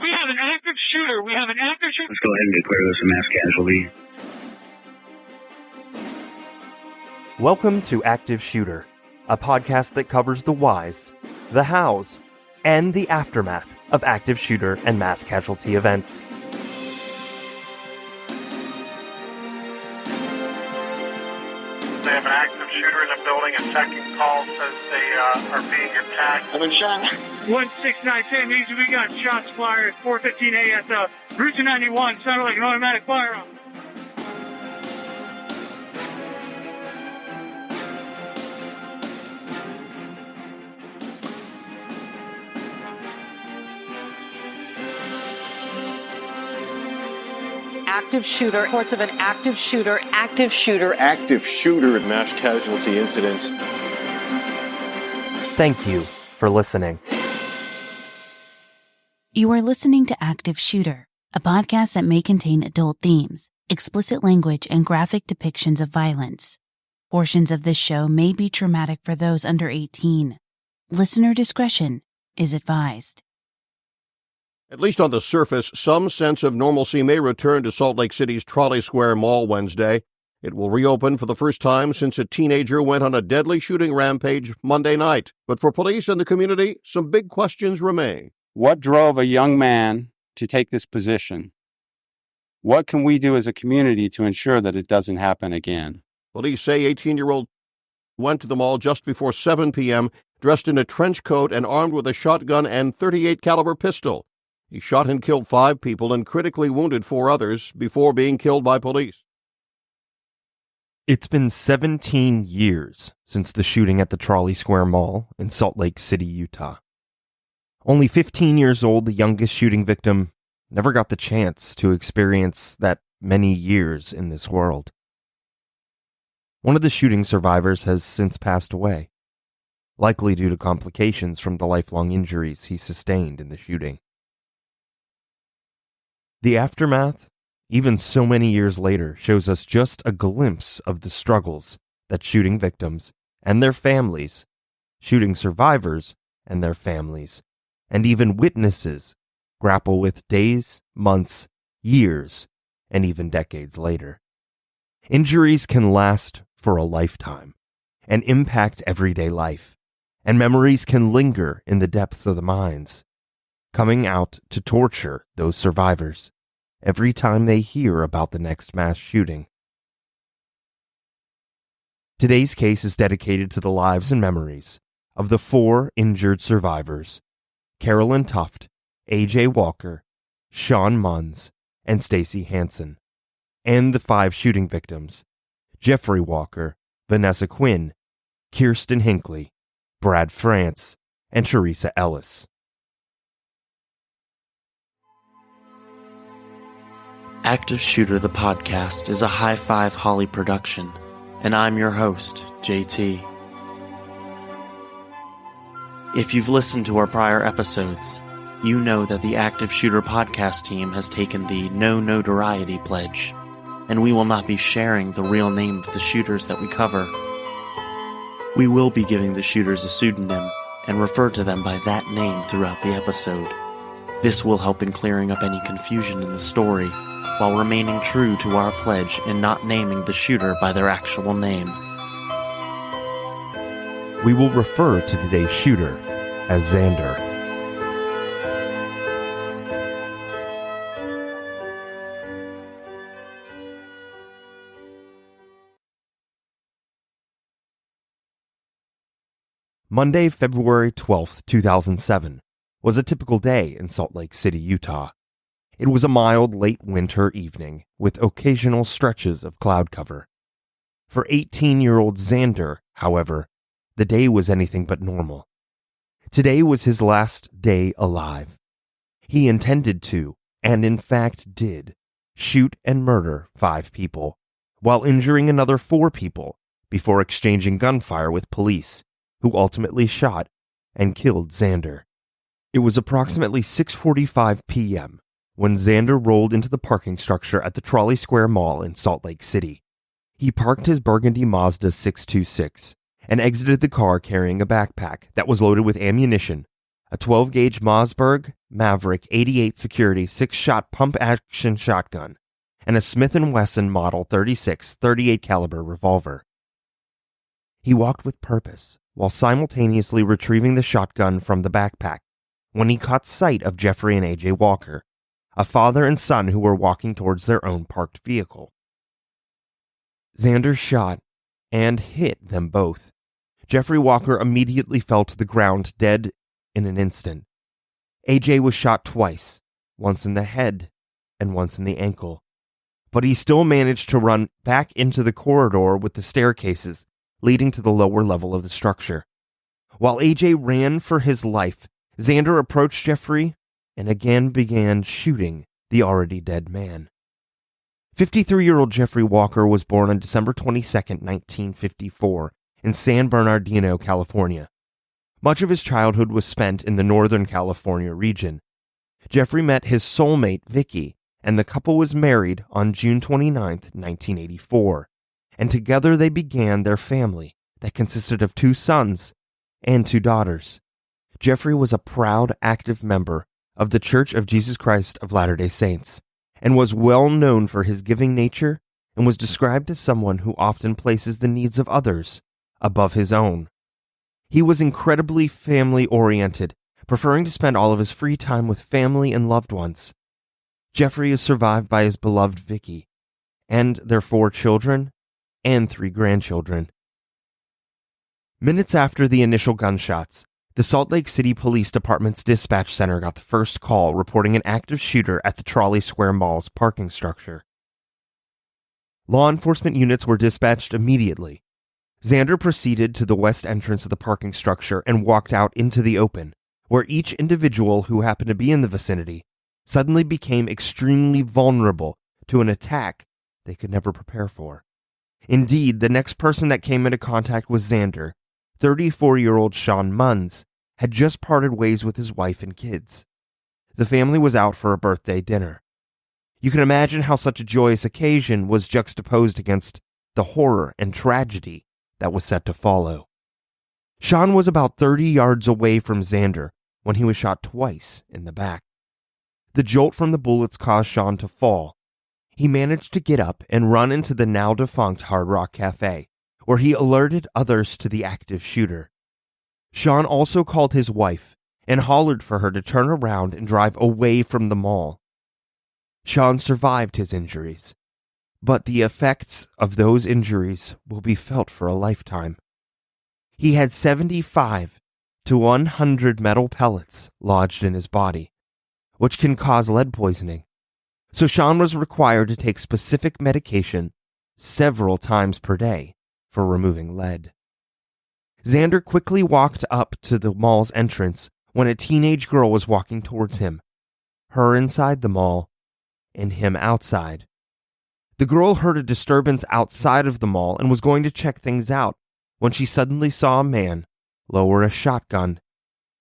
We have an active shooter. Let's go ahead and declare this a mass casualty. Welcome to Active Shooter, a podcast that covers the whys, the hows, and the aftermath of active shooter and mass casualty events. They have an active shooter in the building. A second call says they are being attacked. I've been shot. 16910 means we got shots fired at 4:15 ASL. Route 291 sounded like an automatic firearm. Active shooter, reports of an active shooter, active shooter of mass casualty incidents. Thank you for listening. You are listening to Active Shooter, a podcast that may contain adult themes, explicit language, and graphic depictions of violence. Portions of this show may be traumatic for those under 18. Listener discretion is advised. At least on the surface, some sense of normalcy may return to Salt Lake City's Trolley Square Mall Wednesday. It will reopen for the first time since a teenager went on a deadly shooting rampage Monday night. But for police and the community, some big questions remain. What drove a young man to take this position? What can we do as a community to ensure that it doesn't happen again? Police say 18-year-old went to the mall just before 7 p.m., dressed in a trench coat and armed with a shotgun and .38 caliber pistol. He shot and killed 5 people and critically wounded 4 others before being killed by police. It's been 17 years since the shooting at the Trolley Square Mall in Salt Lake City, Utah. Only 15 years old, the youngest shooting victim never got the chance to experience that many years in this world. One of the shooting survivors has since passed away, likely due to complications from the lifelong injuries he sustained in the shooting. The aftermath, even so many years later, shows us just a glimpse of the struggles that shooting victims and their families, shooting survivors and their families, and even witnesses grapple with days, months, years, and even decades later. Injuries can last for a lifetime and impact everyday life, and memories can linger in the depths of the minds, coming out to torture those survivors every time they hear about the next mass shooting. Today's case is dedicated to the lives and memories of the 4 injured survivors: Carolyn Tuft, A.J. Walker, Sean Munns, and Stacy Hansen, and the 5 shooting victims: Jeffrey Walker, Vanessa Quinn, Kirsten Hinckley, Brad France, and Teresa Ellis. Active Shooter, the podcast, is a High Five Holly production, and I'm your host, JT. If you've listened to our prior episodes, you know that the Active Shooter podcast team has taken the No Notoriety pledge, and we will not be sharing the real name of the shooters that we cover. We will be giving the shooters a pseudonym and refer to them by that name throughout the episode. This will help in clearing up any confusion in the story, while remaining true to our pledge in not naming the shooter by their actual name. We will refer to today's shooter as Xander. Monday, February 12th, 2007, was a typical day in Salt Lake City, Utah. It was a mild late winter evening with occasional stretches of cloud cover. For 18-year-old Xander, however, the day was anything but normal. Today was his last day alive. He intended to, and in fact did, shoot and murder 5 people, while injuring another 4 people before exchanging gunfire with police, who ultimately shot and killed Xander. It was approximately 6:45 p.m. when Xander rolled into the parking structure at the Trolley Square Mall in Salt Lake City. He parked his burgundy Mazda 626 and exited the car carrying a backpack that was loaded with ammunition, a 12-gauge Mossberg Maverick 88 security 6-shot pump-action shotgun, and a Smith & Wesson Model 36 38 caliber revolver. He walked with purpose while simultaneously retrieving the shotgun from the backpack when he caught sight of Jeffrey and A.J. Walker, a father and son who were walking towards their own parked vehicle. Xander shot and hit them both. Jeffrey Walker immediately fell to the ground dead in an instant. A.J. was shot twice, once in the head and once in the ankle, but he still managed to run back into the corridor with the staircases leading to the lower level of the structure. While A.J. ran for his life, Xander approached Jeffrey and again began shooting the already dead man. 53-year-old Jeffrey Walker was born on December 22, 1954, in San Bernardino, California. Much of his childhood was spent in the Northern California region. Jeffrey met his soulmate, Vicky, and the couple was married on June 29, 1984, and together they began their family that consisted of 2 sons and 2 daughters. Jeffrey was a proud, active member of the Church of Jesus Christ of Latter-day Saints, and was well known for his giving nature and was described as someone who often places the needs of others above his own. He was incredibly family-oriented, preferring to spend all of his free time with family and loved ones. Jeffrey is survived by his beloved Vicky, and their 4 children and 3 grandchildren. Minutes after the initial gunshots, the Salt Lake City Police Department's dispatch center got the first call reporting an active shooter at the Trolley Square Mall's parking structure. Law enforcement units were dispatched immediately. Xander proceeded to the west entrance of the parking structure and walked out into the open, where each individual who happened to be in the vicinity suddenly became extremely vulnerable to an attack they could never prepare for. Indeed, the next person that came into contact with Xander, 34-year-old Sean Munns, had just parted ways with his wife and kids. The family was out for a birthday dinner. You can imagine how such a joyous occasion was juxtaposed against the horror and tragedy that was set to follow. Sean was about 30 yards away from Xander when he was shot twice in the back. The jolt from the bullets caused Sean to fall. He managed to get up and run into the now-defunct Hard Rock Cafe, where he alerted others to the active shooter. Sean also called his wife and hollered for her to turn around and drive away from the mall. Sean survived his injuries, but the effects of those injuries will be felt for a lifetime. He had 75 to 100 metal pellets lodged in his body, which can cause lead poisoning. So Sean was required to take specific medication several times per day for removing lead. Xander quickly walked up to the mall's entrance when a teenage girl was walking towards him, her inside the mall and him outside. The girl heard a disturbance outside of the mall and was going to check things out when she suddenly saw a man lower a shotgun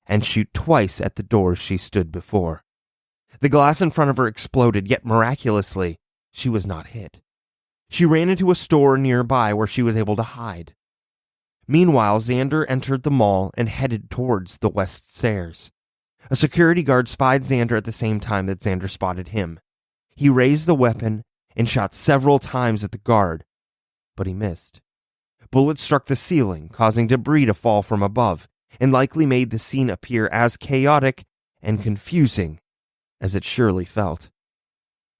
and shoot twice at the doors she stood before. The glass in front of her exploded, yet miraculously, she was not hit. She ran into a store nearby where she was able to hide. Meanwhile, Xander entered the mall and headed towards the west stairs. A security guard spied Xander at the same time that Xander spotted him. He raised the weapon and shot several times at the guard, but he missed. Bullets struck the ceiling, causing debris to fall from above, and likely made the scene appear as chaotic and confusing as it surely felt.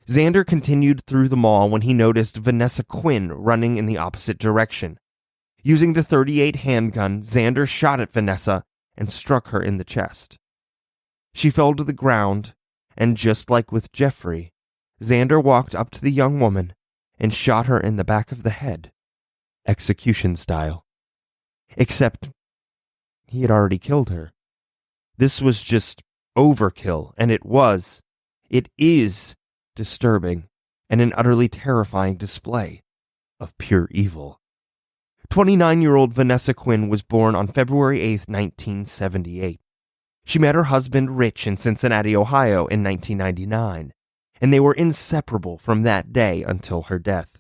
Xander continued through the mall when he noticed Vanessa Quinn running in the opposite direction. Using the .38 handgun, Xander shot at Vanessa and struck her in the chest. She fell to the ground, and just like with Jeffrey, Xander walked up to the young woman and shot her in the back of the head, execution style. Except he had already killed her. This was just overkill, and it is disturbing and an utterly terrifying display of pure evil. 29-year-old Vanessa Quinn was born on February 8, 1978. She met her husband Rich in Cincinnati, Ohio in 1999, and they were inseparable from that day until her death.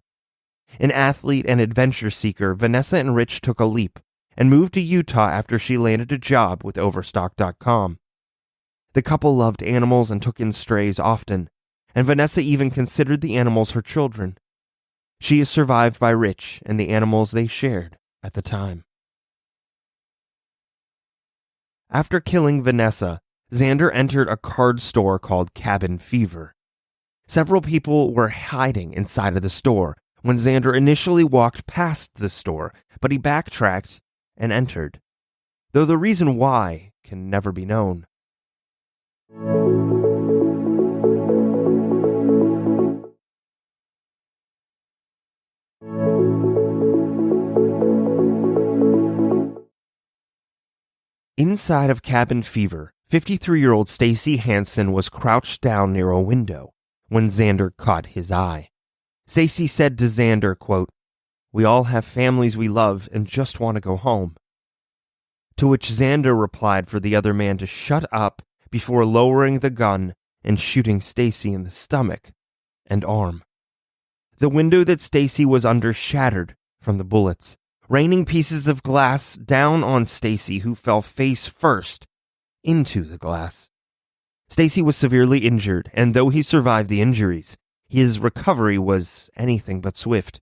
An athlete and adventure seeker, Vanessa and Rich took a leap and moved to Utah after she landed a job with Overstock.com. The couple loved animals and took in strays often, and Vanessa even considered the animals her children. She is survived by Rich and the animals they shared at the time. After killing Vanessa, Xander entered a card store called Cabin Fever. Several people were hiding inside of the store when Xander initially walked past the store, but he backtracked and entered, though the reason why can never be known. Inside of Cabin Fever, 53-year-old Stacy Hansen was crouched down near a window when Xander caught his eye. Stacy said to Xander, quote, "We all have families we love and just want to go home." To which Xander replied for the other man to shut up before lowering the gun and shooting Stacy in the stomach and arm. The window that Stacy was under shattered from the bullets, raining pieces of glass down on Stacy, who fell face first into the glass. Stacy was severely injured, and though he survived the injuries, his recovery was anything but swift.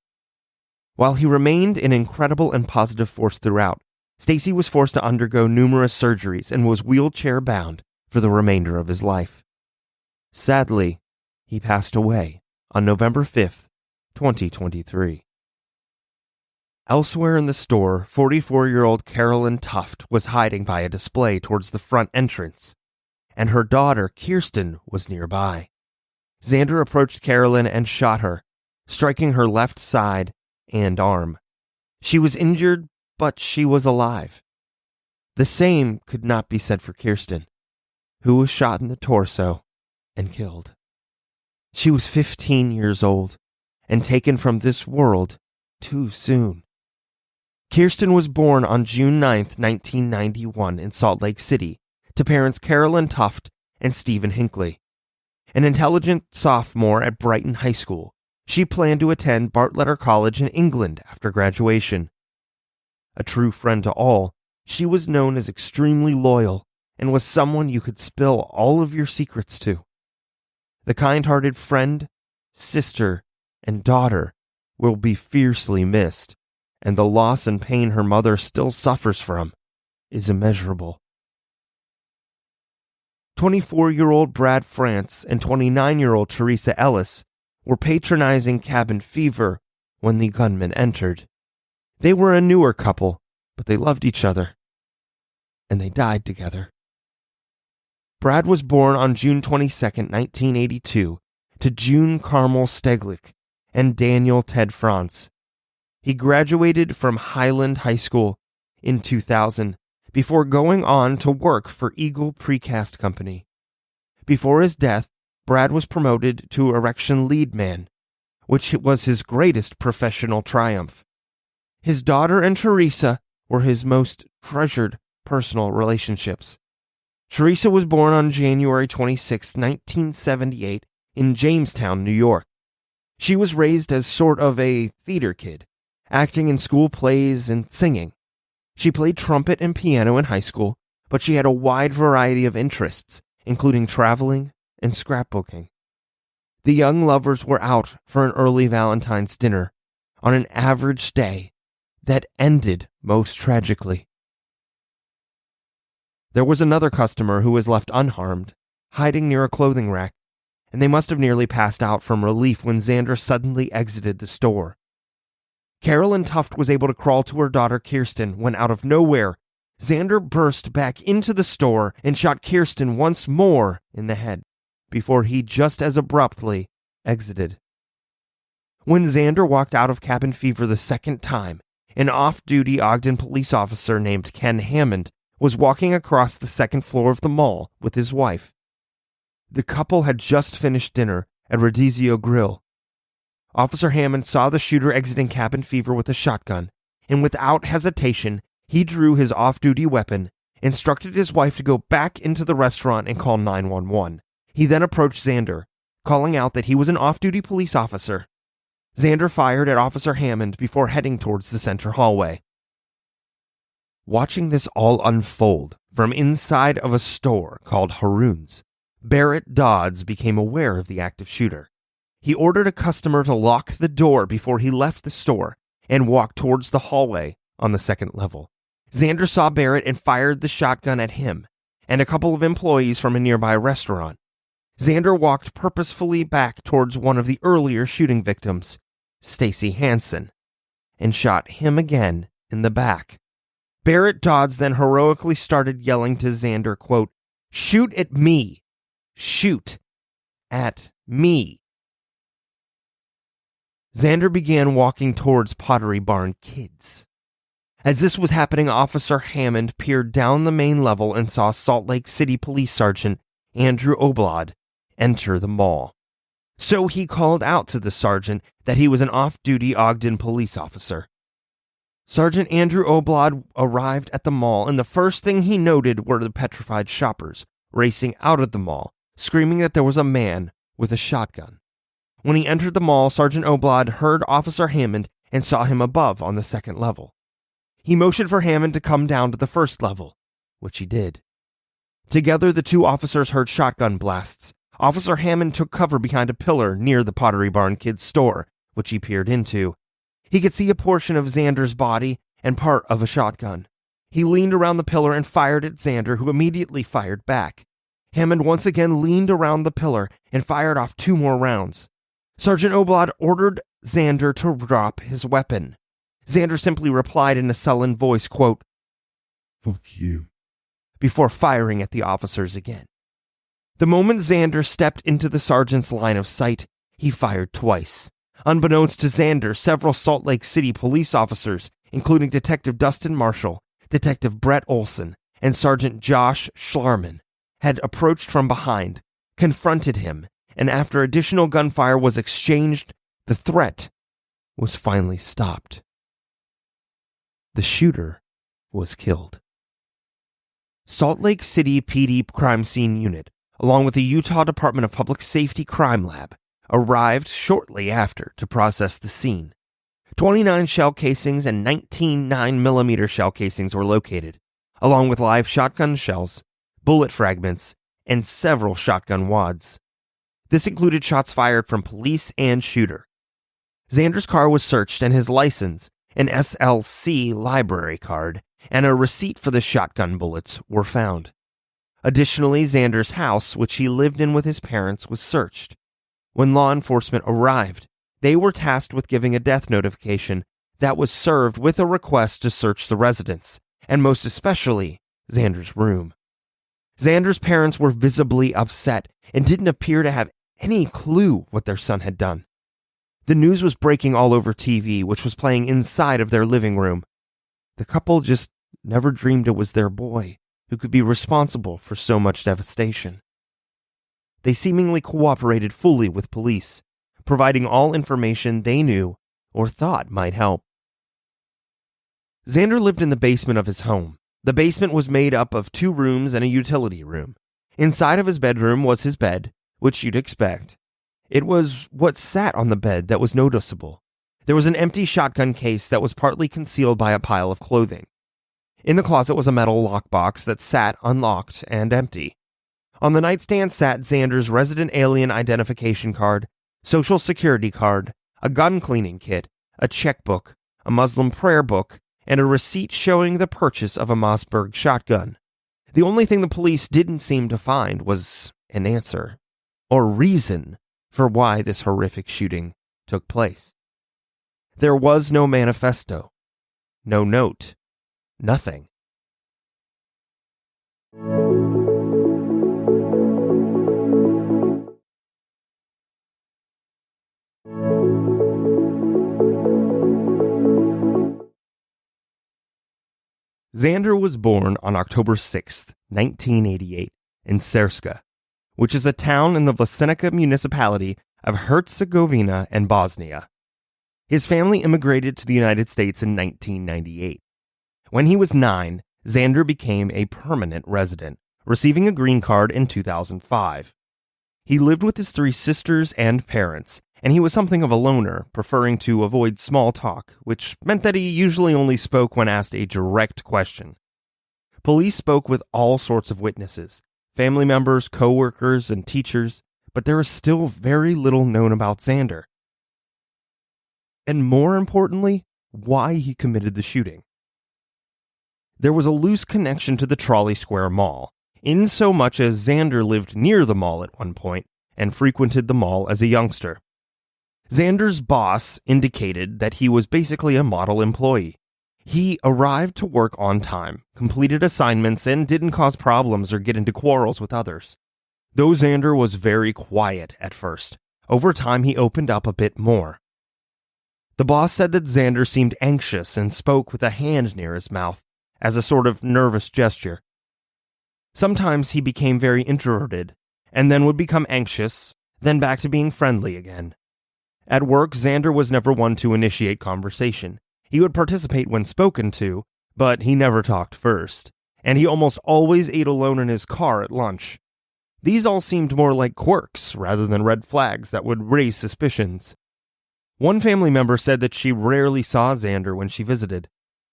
While he remained an incredible and positive force throughout, Stacy was forced to undergo numerous surgeries and was wheelchair-bound for the remainder of his life. Sadly, he passed away on November 5th, 2023. Elsewhere in the store, 44-year-old Carolyn Tuft was hiding by a display towards the front entrance, and her daughter, Kirsten, was nearby. Xander approached Carolyn and shot her, striking her left side and arm. She was injured, but she was alive. The same could not be said for Kirsten, who was shot in the torso and killed. She was 15 years old and taken from this world too soon. Kirsten was born on June 9, 1991 in Salt Lake City to parents Carolyn Tuft and Stephen Hinckley. An intelligent sophomore at Brighton High School, she planned to attend Bartlett College in England after graduation. A true friend to all, she was known as extremely loyal and was someone you could spill all of your secrets to. The kind-hearted friend, sister, and daughter will be fiercely missed, and the loss and pain her mother still suffers from is immeasurable. 24-year-old Brad France and 29-year-old Teresa Ellis were patronizing Cabin Fever when the gunman entered. They were a newer couple, but they loved each other, and they died together. Brad was born on June 22, 1982, to June Carmel Steglick and Daniel Ted France. He graduated from Highland High School in 2000 before going on to work for Eagle Precast Company. Before his death, Brad was promoted to Erection Lead Man, which was his greatest professional triumph. His daughter and Teresa were his most treasured personal relationships. Teresa was born on January 26, 1978, in Jamestown, New York. She was raised as sort of a theater kid, acting in school plays and singing. She played trumpet and piano in high school, but she had a wide variety of interests, including traveling and scrapbooking. The young lovers were out for an early Valentine's dinner on an average day that ended most tragically. There was another customer who was left unharmed, hiding near a clothing rack, and they must have nearly passed out from relief when Xander suddenly exited the store. Carolyn Tuft was able to crawl to her daughter Kirsten when, out of nowhere, Xander burst back into the store and shot Kirsten once more in the head, before he just as abruptly exited. When Xander walked out of Cabin Fever the second time, an off-duty Ogden police officer named Ken Hammond was walking across the second floor of the mall with his wife. The couple had just finished dinner at Radizio Grill. Officer Hammond saw the shooter exiting Cabin Fever with a shotgun, and without hesitation, he drew his off-duty weapon, instructed his wife to go back into the restaurant and call 911. He then approached Xander, calling out that he was an off-duty police officer. Xander fired at Officer Hammond before heading towards the center hallway. Watching this all unfold from inside of a store called Haroon's, Barrett Dodds became aware of the active shooter. He ordered a customer to lock the door before he left the store and walked towards the hallway on the second level. Xander saw Barrett and fired the shotgun at him and a couple of employees from a nearby restaurant. Xander walked purposefully back towards one of the earlier shooting victims, Stacy Hansen, and shot him again in the back. Barrett Dodds then heroically started yelling to Xander, quote, "Shoot at me! Shoot at me!" Xander began walking towards Pottery Barn Kids. As this was happening, Officer Hammond peered down the main level and saw Salt Lake City Police Sergeant Andrew Oblad enter the mall. So he called out to the sergeant that he was an off-duty Ogden police officer. Sergeant Andrew Oblad arrived at the mall, and the first thing he noted were the petrified shoppers racing out of the mall, screaming that there was a man with a shotgun. When he entered the mall, Sergeant Oblad heard Officer Hammond and saw him above on the second level. He motioned for Hammond to come down to the first level, which he did. Together, the two officers heard shotgun blasts. Officer Hammond took cover behind a pillar near the Pottery Barn Kids store, which he peered into. He could see a portion of Xander's body and part of a shotgun. He leaned around the pillar and fired at Xander, who immediately fired back. Hammond once again leaned around the pillar and fired off 2 more rounds. Sergeant Oblad ordered Xander to drop his weapon. Xander simply replied in a sullen voice, quote, "Fuck you," before firing at the officers again. The moment Xander stepped into the sergeant's line of sight, he fired twice. Unbeknownst to Xander, several Salt Lake City police officers, including Detective Dustin Marshall, Detective Brett Olson, and Sergeant Josh Schlarman, had approached from behind, confronted him, and after additional gunfire was exchanged, the threat was finally stopped. The shooter was killed. Salt Lake City PD Crime Scene Unit, along with the Utah Department of Public Safety Crime Lab, arrived shortly after to process the scene. 29 shell casings and 19 9mm shell casings were located, along with live shotgun shells, bullet fragments, and several shotgun wads. This included shots fired from police and shooter. Xander's car was searched and his license, an SLC library card, and a receipt for the shotgun bullets were found. Additionally, Xander's house, which he lived in with his parents, was searched. When law enforcement arrived, they were tasked with giving a death notification that was served with a request to search the residence, and most especially, Xander's room. Xander's parents were visibly upset and didn't appear to have any clue what their son had done. The news was breaking all over TV, which was playing inside of their living room. The couple just never dreamed it was their boy who could be responsible for so much devastation. They seemingly cooperated fully with police, providing all information they knew or thought might help. Xander lived in the basement of his home. The basement was made up of 2 rooms and a utility room. Inside of his bedroom was his bed, which you'd expect. It was what sat on the bed that was noticeable. There was an empty shotgun case that was partly concealed by a pile of clothing. In the closet was a metal lockbox that sat unlocked and empty. On the nightstand sat Xander's resident alien identification card, social security card, a gun cleaning kit, a checkbook, a Muslim prayer book, and a receipt showing the purchase of a Mossberg shotgun. The only thing the police didn't seem to find was an answer, or reason, for why this horrific shooting took place. There was no manifesto, no note, nothing. Xander was born on October 6, 1988, in Cerska, which is a town in the Vlasenica municipality of Herzegovina and Bosnia. His family immigrated to the United States in 1998. When he was 9, Xander became a permanent resident, receiving a green card in 2005. He lived with his 3 sisters and parents, and he was something of a loner, preferring to avoid small talk, which meant that he usually only spoke when asked a direct question. Police spoke with all sorts of witnesses, family members, co-workers, and teachers, but there is still very little known about Xander. And more importantly, why he committed the shooting. There was a loose connection to the Trolley Square Mall, in so much as Xander lived near the mall at one point and frequented the mall as a youngster. Xander's boss indicated that he was basically a model employee. He arrived to work on time, completed assignments, and didn't cause problems or get into quarrels with others. Though Xander was very quiet at first, over time he opened up a bit more. The boss said that Xander seemed anxious and spoke with a hand near his mouth, as a sort of nervous gesture. Sometimes he became very introverted, and then would become anxious, then back to being friendly again. At work, Xander was never one to initiate conversation. He would participate when spoken to, but he never talked first, and he almost always ate alone in his car at lunch. These all seemed more like quirks rather than red flags that would raise suspicions. One family member said that she rarely saw Xander when she visited.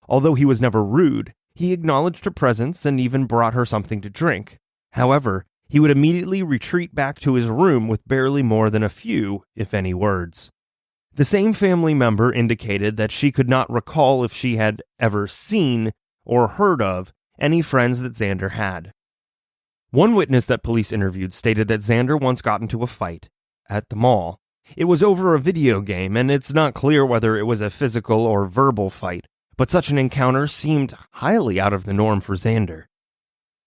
Although he was never rude, he acknowledged her presence and even brought her something to drink. However, he would immediately retreat back to his room with barely more than a few, if any, words. The same family member indicated that she could not recall if she had ever seen or heard of any friends that Xander had. One witness that police interviewed stated that Xander once got into a fight at the mall. It was over a video game, and it's not clear whether it was a physical or verbal fight, but such an encounter seemed highly out of the norm for Xander.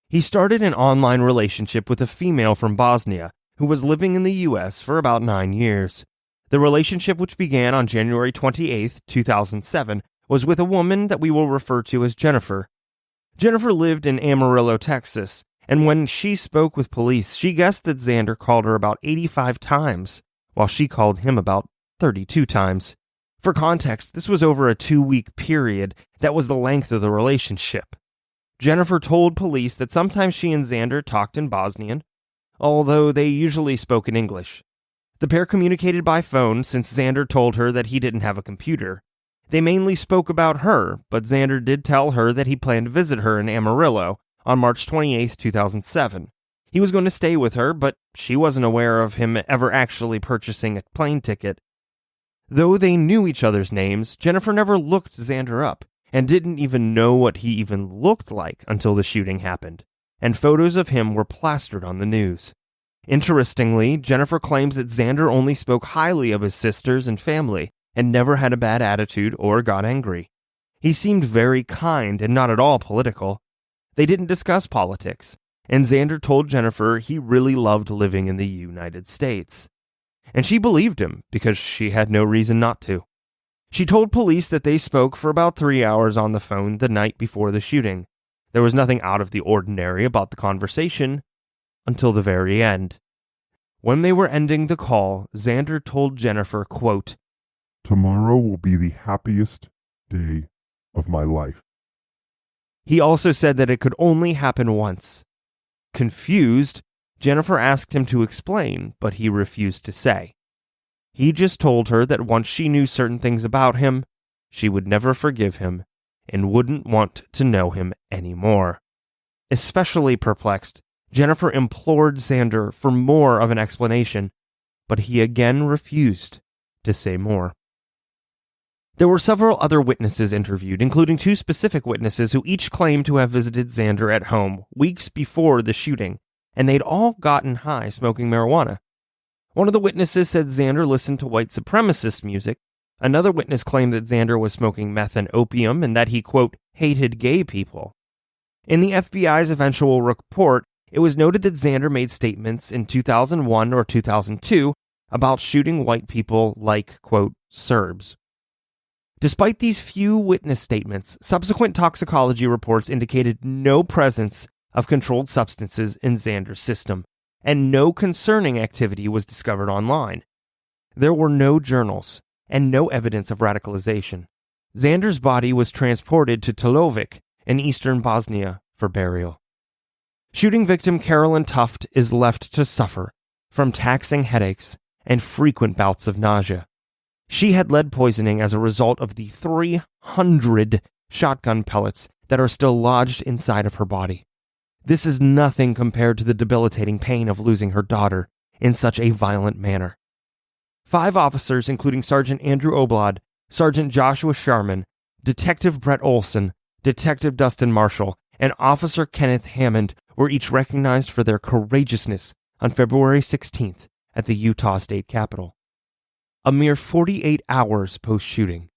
He started an online relationship with a female from Bosnia who was living in the U.S. for about 9 years. The relationship, which began on January 28, 2007, was with a woman that we will refer to as Jennifer. Jennifer lived in Amarillo, Texas, and when she spoke with police, she guessed that Xander called her about 85 times, while she called him about 32 times. For context, this was over a 2-week period that was the length of the relationship. Jennifer told police that sometimes she and Xander talked in Bosnian, although they usually spoke in English. The pair communicated by phone since Xander told her that he didn't have a computer. They mainly spoke about her, but Xander did tell her that he planned to visit her in Amarillo on March 28, 2007. He was going to stay with her, but she wasn't aware of him ever actually purchasing a plane ticket. Though they knew each other's names, Jennifer never looked Xander up, and didn't even know what he even looked like until the shooting happened, and photos of him were plastered on the news. Interestingly, Jennifer claims that Xander only spoke highly of his sisters and family, and never had a bad attitude or got angry. He seemed very kind and not at all political. They didn't discuss politics, and Xander told Jennifer he really loved living in the United States. And she believed him, because she had no reason not to. She told police that they spoke for about 3 hours on the phone the night before the shooting. There was nothing out of the ordinary about the conversation until the very end. When they were ending the call, Xander told Jennifer, quote, "Tomorrow will be the happiest day of my life." He also said that it could only happen once. Confused, Jennifer asked him to explain, but he refused to say. He just told her that once she knew certain things about him, she would never forgive him and wouldn't want to know him anymore. Especially perplexed, Jennifer implored Xander for more of an explanation, but he again refused to say more. There were several other witnesses interviewed, including 2 specific witnesses who each claimed to have visited Xander at home weeks before the shooting, and they'd all gotten high smoking marijuana. One of the witnesses said Xander listened to white supremacist music. Another witness claimed that Xander was smoking meth and opium and that he, quote, hated gay people. In the FBI's eventual report, it was noted that Xander made statements in 2001 or 2002 about shooting white people like, quote, Serbs. Despite these few witness statements, subsequent toxicology reports indicated no presence of controlled substances in Xander's system, and no concerning activity was discovered online. There were no journals, and no evidence of radicalization. Xander's body was transported to Trolley in eastern Bosnia for burial. Shooting victim Carolyn Tuft is left to suffer from taxing headaches and frequent bouts of nausea. She had lead poisoning as a result of the 300 shotgun pellets that are still lodged inside of her body. This is nothing compared to the debilitating pain of losing her daughter in such a violent manner. 5 officers, including Sergeant Andrew Oblad, Sergeant Joshua Sharman, Detective Brett Olson, Detective Dustin Marshall, and Officer Kenneth Hammond, were each recognized for their courageousness on February 16th at the Utah State Capitol. A mere 48 hours post-shooting,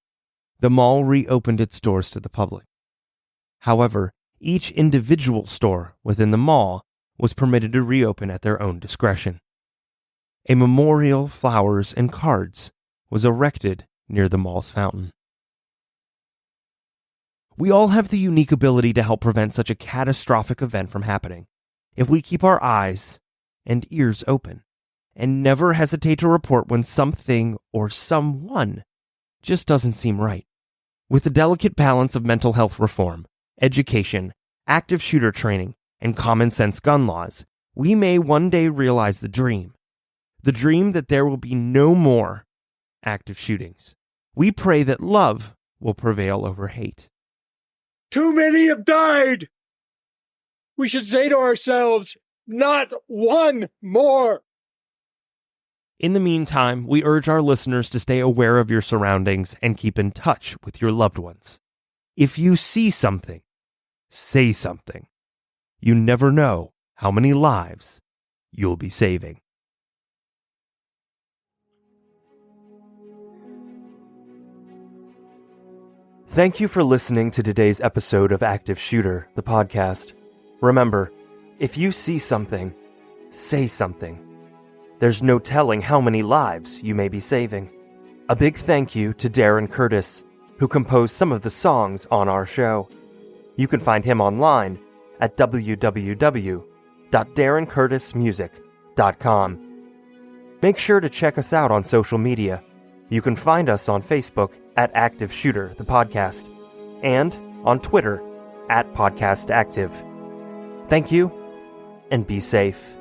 the mall reopened its doors to the public. However, each individual store within the mall was permitted to reopen at their own discretion. A memorial, flowers, and cards was erected near the mall's fountain. We all have the unique ability to help prevent such a catastrophic event from happening if we keep our eyes and ears open and never hesitate to report when something or someone just doesn't seem right. With the delicate balance of mental health reform, education, active shooter training, and common sense gun laws, we may one day realize the dream that there will be no more active shootings. We pray that love will prevail over hate. Too many have died. We should say to ourselves, not one more. In the meantime, we urge our listeners to stay aware of your surroundings and keep in touch with your loved ones. If you see something, say something. You never know how many lives you'll be saving. Thank you for listening to today's episode of Active Shooter, the podcast. Remember, if you see something, say something. There's no telling how many lives you may be saving. A big thank you to Darren Curtis, who composed some of the songs on our show. You can find him online at www.darrencurtismusic.com. Make sure to check us out on social media. You can find us on Facebook at Active Shooter, the podcast, and on Twitter at Podcast Active. Thank you, and be safe.